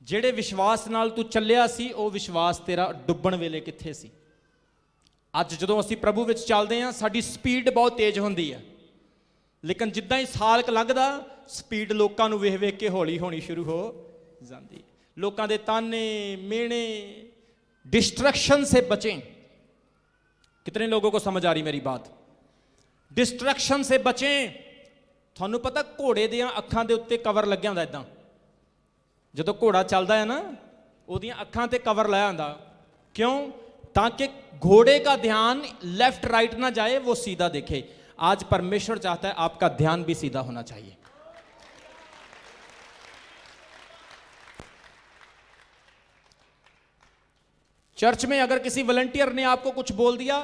ਜਿਹੜੇ विश्वास नाल तू ਚੱਲਿਆ ਸੀ ਉਹ विश्वास तेरा डुੱਬਣ ਵੇਲੇ ਕਿੱਥੇ ਸੀ। ਅੱਜ ਜਦੋਂ ਅਸੀਂ ਪ੍ਰਭੂ ਵਿੱਚ ਚੱਲਦੇ ਹਾਂ ਸਾਡੀ ਸਪੀਡ ਬਹੁਤ ਤੇਜ਼ ਹੁੰਦੀ ਹੈ, ਲੇਕਿਨ ਜਿੱਦਾਂ ਹੀ ਸਾਲ ਕ ਲੰਘਦਾ ਸਪੀਡ ਲੋਕਾਂ ਨੂੰ ਵੇਖ ਵੇਖ ਕੇ ਹੌਲੀ ਹੋਣੀ ਸ਼ੁਰੂ ਹੋ ਜਾਂਦੀ ਹੈ। ਲੋਕਾਂ ਦੇ ਤਾਨੇ ਮਿਹਣੇ, डिस्ट्रक्शन से बचें। कितने लोगों को समझ आ रही मेरी बात? डिस्ट्रक्शन से बचें। ਤੁਹਾਨੂੰ ਪਤਾ ਘੋੜੇ ਦੀਆਂ ਅੱਖਾਂ ਦੇ ਉੱਤੇ ਕਵਰ ਲੱਗਿਆ ਹੁੰਦਾ, ਇਦਾਂ ਜਦੋਂ ਘੋੜਾ ਚੱਲਦਾ ਹੈ ਨਾ ਉਹਦੀਆਂ ਅੱਖਾਂ ਤੇ कवर लाया ਹੁੰਦਾ। क्यों? ताकि घोड़े का ध्यान लेफ्ट राइट ना जाए, वो सीधा देखे। आज परमेश्वर चाहता है आपका ध्यान भी सीधा होना चाहिए। चर्च में अगर किसी वॉलंटियर ने आपको कुछ बोल दिया,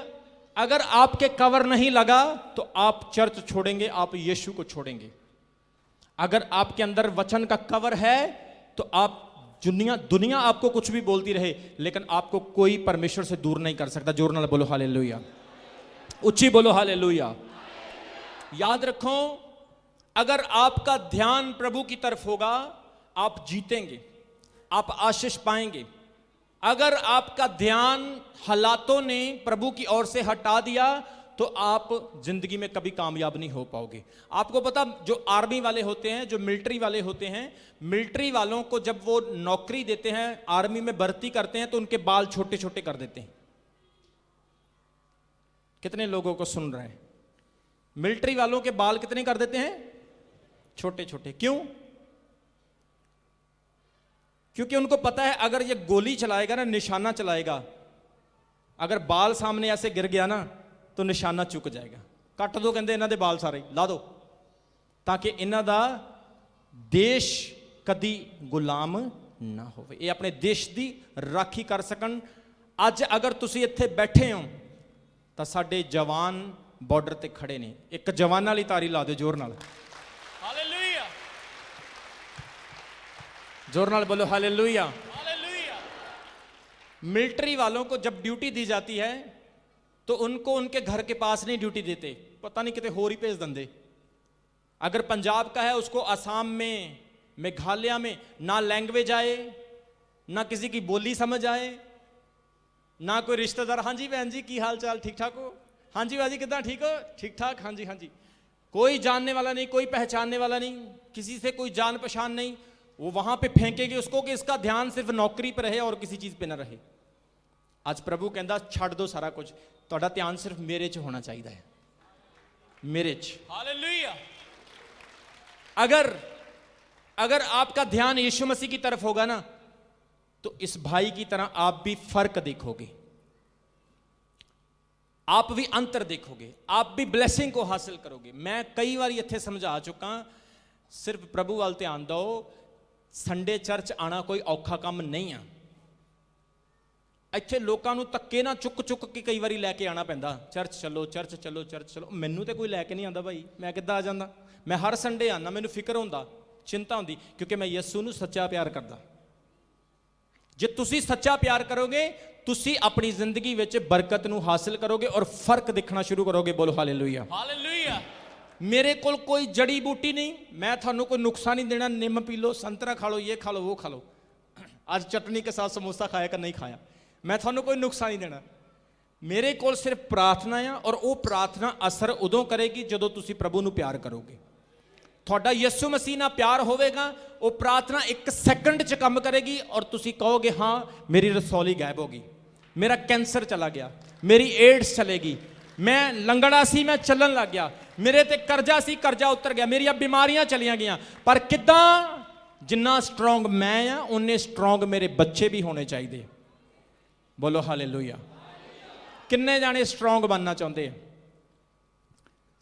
अगर आपके कवर नहीं लगा तो आप चर्च छोड़ेंगे, आप यीशु को छोड़ेंगे। अगर आपके अंदर वचन का कवर है तो आप दुनिया आपको कुछ भी बोलती रहे, लेकिन आपको कोई परमेश्वर से दूर नहीं कर सकता। जोर नाल बोलो हालेलुया, उच्ची बोलो हालेलुया। याद रखो, अगर आपका ध्यान प्रभु की तरफ होगा आप जीतेंगे, आप आशीष पाएंगे। अगर आपका ध्यान हालातों ने प्रभु की ओर से हटा दिया तो आप जिंदगी में कभी कामयाब नहीं हो पाओगे। आपको पता, जो आर्मी वाले होते हैं, जो मिलिट्री वाले होते हैं, मिलिट्री वालों को जब वो नौकरी देते हैं, आर्मी में भर्ती करते हैं, तो उनके बाल छोटे छोटे कर देते हैं। कितने लोगों को सुन रहे हैं? मिलिट्री वालों के बाल कितने कर देते हैं? छोटे छोटे। क्यों? क्योंकि उनको पता है अगर ये गोली चलाएगा ना, निशाना चलाएगा, अगर बाल सामने ऐसे गिर गया ना तो निशाना चुक जाएगा। कट दो, कहते इन्हां दे बाल सारे ला दो, ताकि इन्हां दा देश कदी गुलाम ना होवे, ये अपने देश की राखी कर सकन। अज अगर तुसी इत्थे बैठे हो तो साडे जवान बॉर्डर ते खड़े ने। एक जवान वाली तारी ला दो जोर नाल, हालेलुया, जोर नाल बोलो हालेलुया। हालेलुया। मिलिट्री वालों को जब ड्यूटी दी जाती है तो उनको उनके घर के पास नहीं ड्यूटी देते, पता नहीं कितने होर ही भेज देंगे। अगर पंजाब का है उसको असम में, मेघालय में ना लैंग्वेज आए, ना किसी की बोली समझ आए, ना कोई रिश्तेदार, हाँ जी बहन जी की हाल चाल, ठीक ठाक हो, हाँ जी भाजी कितना ठीक हो, ठीक ठाक, हाँ जी हाँ जी। कोई जानने वाला नहीं, कोई पहचानने वाला नहीं, किसी से कोई जान पहचान नहीं। वो वहां पे फेंकेगी उसको कि इसका ध्यान सिर्फ नौकरी पर रहे और किसी चीज पे ना रहे। आज प्रभु कहता छड़ दो सारा कुछ, ਤੁਹਾਡਾ ध्यान सिर्फ मेरे च होना चाहिए है, मेरे च। हालेलुया। अगर आपका ध्यान यीशु मसीह की तरफ होगा ना तो इस भाई की तरह आप भी फर्क देखोगे, आप भी अंतर देखोगे, आप भी ब्लेसिंग को हासिल करोगे। मैं कई बार इत्थे समझा चुका, सिर्फ प्रभु वाल ध्यान दो। संडे चर्च आना कोई औखा काम नहीं है। ਇੱਥੇ ਲੋਕਾਂ ਨੂੰ ਧੱਕੇ ਨਾ ਚੁੱਕ ਚੁੱਕ ਕੇ ਕਈ ਵਾਰੀ ਲੈ ਕੇ ਆਣਾ ਪੈਂਦਾ, ਚਰਚ ਚਲੋ ਚਰਚ ਚਲੋ ਚਰਚ ਚਲੋ। ਮੈਨੂੰ ਤੇ ਕੋਈ ਲੈ ਕੇ ਨਹੀਂ ਆਂਦਾ ਭਾਈ, ਮੈਂ ਕਿੱਦਾਂ ਆ ਜਾਂਦਾ? ਮੈਂ ਹਰ ਸੰਡੇ ਆਨਾ, ਮੈਨੂੰ ਫਿਕਰ ਹੁੰਦਾ, ਚਿੰਤਾ ਹੁੰਦੀ, ਕਿਉਂਕਿ ਮੈਂ ਯਿਸੂ ਨੂੰ ਸੱਚਾ ਪਿਆਰ ਕਰਦਾ। ਜੇ ਤੁਸੀਂ ਸੱਚਾ ਪਿਆਰ ਕਰੋਗੇ ਤੁਸੀਂ ਆਪਣੀ ਜ਼ਿੰਦਗੀ ਵਿੱਚ ਬਰਕਤ ਨੂੰ ਹਾਸਿਲ ਕਰੋਗੇ ਔਰ ਫਰਕ ਦਿਖਣਾ ਸ਼ੁਰੂ ਕਰੋਗੇ। ਬੋਲੋ ਹਾਲੇਲੂਇਆ, हालेलुया। मेरे को कोई जड़ी बूटी नहीं, मैं थानू कोई नुकसान नहीं देना। निम पी लो, संतरा खा लो, ये खा लो, वो खा लो, आज चटनी के साथ समोसा खाया कर नहीं खाया, मैं थानू कोई नुकसान नहीं देना। मेरे को सिर्फ प्रार्थना है और वो प्रार्थना असर उदों करेगी जदों तुसी प्रभु नू प्यार करोगे। थोड़ा यीशु मसीह नाल प्यार होवेगा, वो प्रार्थना 1 सेकंड च काम करेगी और तुसी कहोगे हाँ मेरी रसौली गायब होगी, मेरा कैंसर चला गया, मेरी एड्स चलेगी, मैं लंगड़ा सी मैं चलन लग गया, मेरे ते कर्जा सी कर्जा उतर गया, मेरी बीमारियां चलियां गईयां। पर किदां? जिन्ना स्ट्रोंग मैं हाँ उन्ने स्ट्रोंग मेरे बच्चे भी होने चाहिए। बोलो हालेलुया। किन्ने जाने स्ट्रोंग बनना चाहते हैं?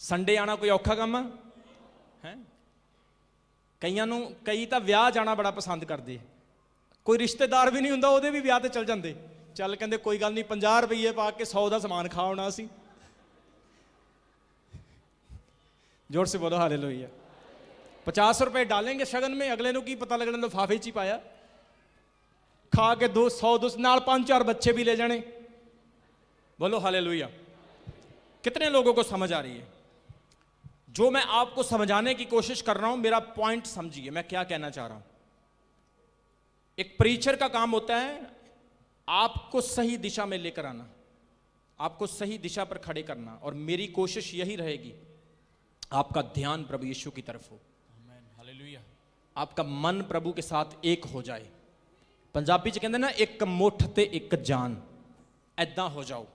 संडे आना कोई औखा काम है? कई तो विआह जाना बड़ा पसंद करते, ਕੋਈ ਰਿਸ਼ਤੇਦਾਰ ਵੀ ਨਹੀਂ ਹੁੰਦਾ, ਉਹਦੇ ਵੀ ਵਿਆਹ ਤੇ ਚੱਲ ਜਾਂਦੇ। ਚੱਲ ਕਹਿੰਦੇ ਕੋਈ ਗੱਲ ਨਹੀਂ, 50 ਰੁਪਏ ਪਾ ਕੇ 100 ਦਾ ਸਮਾਨ ਖਾ ਆਉਣਾ ਸੀ। जोर से बोलो हालेलुया। 50 रुपए डालेंगे शगन में, अगले नु की पता लगना लिफाफे च ही पाया, खा के 200 नाल 5-4 बच्चे भी ले जाने। बोलो हालेलुया। कितने लोगों को समझ आ रही है? जो मैं आपको समझाने की कोशिश कर रहा हूं, मेरा पॉइंट समझिए मैं क्या कहना चाह रहा हूं। एक प्रीचर का काम होता है आपको सही दिशा में लेकर आना, आपको सही दिशा पर खड़े करना, और मेरी कोशिश यही रहेगी आपका ध्यान प्रभु यीशु की तरफ हो। आमीन, हालेलुया। आपका मन प्रभु के साथ एक हो जाए। पंजाबी च कहते ना, एक मुठ ते एक जान, ऐदा हो जाओ।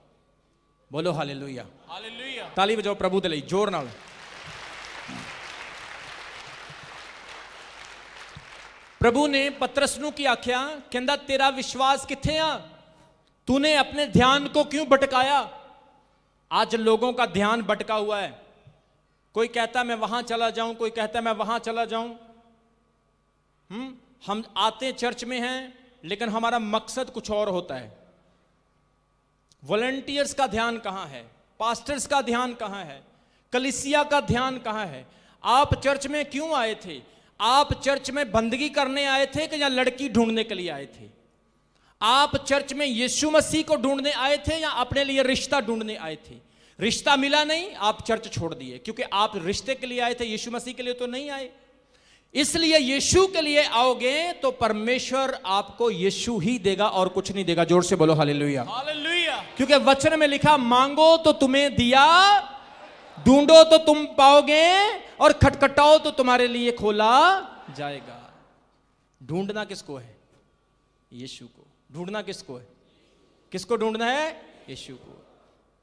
बोलो हालेलुया। हालेलुया। ताली बजाओ प्रभु दे लई जोर नाल। प्रभु ने पतरस नूं की आख्या, कहंदा तेरा विश्वास किथे आ, तूने अपने ध्यान को क्यों भटकाया। आज लोगों का ध्यान भटका हुआ है। कोई कहता है मैं वहां चला जाऊं, कोई कहता है मैं वहां चला जाऊं। हम आते चर्च में हैं लेकिन हमारा मकसद कुछ और होता है। वॉलंटियर्स का ध्यान कहां है, पास्टर्स का ध्यान कहां है, कलीसिया का ध्यान कहां है। आप चर्च में क्यों आए थे? आप चर्च में बंदगी करने आए थे कि या लड़की ढूंढने के लिए आए थे? आप चर्च में यीशु मसीह को ढूंढने आए थे या अपने लिए रिश्ता ढूंढने आए थे? रिश्ता मिला नहीं, आप चर्च छोड़ दिए, क्योंकि आप रिश्ते के लिए आए थे, यीशु मसीह के लिए तो नहीं आए। इसलिए यीशु के लिए आओगे तो परमेश्वर आपको यीशु ही देगा और कुछ नहीं देगा। जोर से बोलो हालेलुया। हालेलुया। क्योंकि वचन में लिखा, मांगो तो तुम्हें दिया, ढूंढो तो तुम पाओगे, और खटखटाओ तो तुम्हारे लिए खोला जाएगा। ढूंढना किसको है? यीशु को। ढूंढना किसको है? किसको ढूंढना है? यीशु को।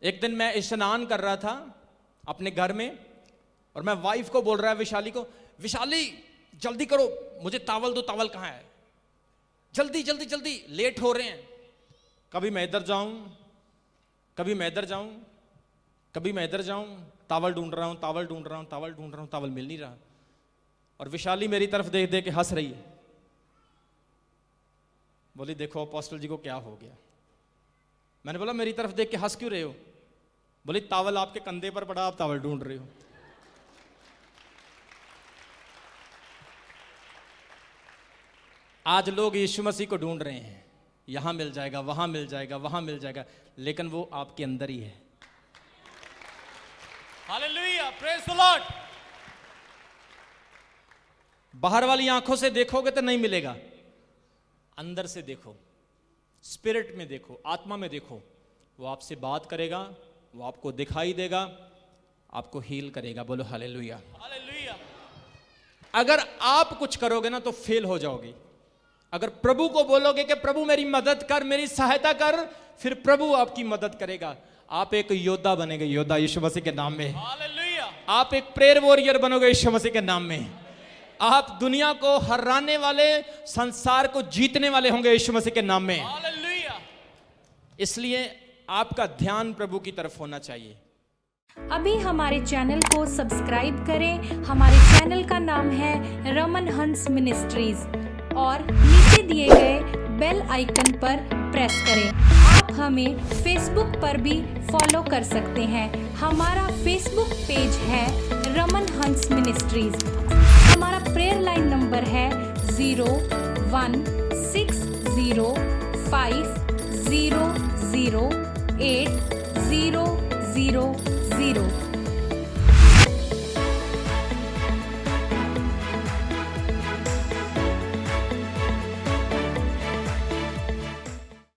एक दिन मैं स्नान कर रहा था अपने घर में, और मैं वाइफ को बोल रहा है, विशाली को, विशाली जल्दी करो, मुझे तावल दो, तावल कहाँ है, जल्दी जल्दी जल्दी, लेट हो रहे हैं। कभी मैं इधर जाऊं, कभी मैं इधर जाऊं, कभी मैं इधर जाऊं, तावल ढूंढ रहा हूं, तावल ढूंढ रहा हूं, तावल ढूंढ रहा हूं, तावल मिल नहीं रहा। और विशाली मेरी तरफ देख देख के हंस रही है, बोली देखो अपोस्टल जी को क्या हो गया। मैंने बोला मेरी तरफ देख के हंस क्यों रहे हो? बोली तावल आपके कंधे पर पड़ा, आप तावल ढूंढ रहे हो। आज लोग यीशु मसीह को ढूंढ रहे हैं, यहां मिल जाएगा, वहां मिल जाएगा, वहां मिल जाएगा, लेकिन वो आपके अंदर ही है। Hallelujah, praise the Lord. बाहर वाली आंखों से देखोगे तो नहीं मिलेगा, अंदर से देखो, स्पिरिट में देखो, आत्मा में देखो, वो आपसे बात करेगा, वो आपको दिखाई देगा, आपको हील करेगा। बोलो हालेलुया। हालेलुया। अगर आप कुछ करोगे ना तो फेल हो जाओगे। अगर प्रभु को बोलोगे कि प्रभु मेरी मदद कर, मेरी सहायता कर, फिर प्रभु आपकी मदद करेगा। आप एक योद्धा बनेंगे, योद्धा यीशु मसीह के नाम में। हालेलुया। आप एक प्रेयर वॉरियर बनोगे यीशु मसीह के नाम में। आप दुनिया को हराने वाले, संसार को जीतने वाले होंगे यीशु मसीह के नाम में। हालेलुया। इसलिए आपका ध्यान प्रभु की तरफ होना चाहिए। अभी हमारे चैनल को सब्सक्राइब करें। हमारे चैनल का नाम है रमन हंस मिनिस्ट्रीज, और नीचे दिए गए बेल आइकन पर प्रेस करें। आप हमें फेसबुक पर भी फॉलो कर सकते हैं। हमारा फेसबुक पेज है रमन हंस मिनिस्ट्रीज। हमारा प्रेयर लाइन नंबर है 0160500800।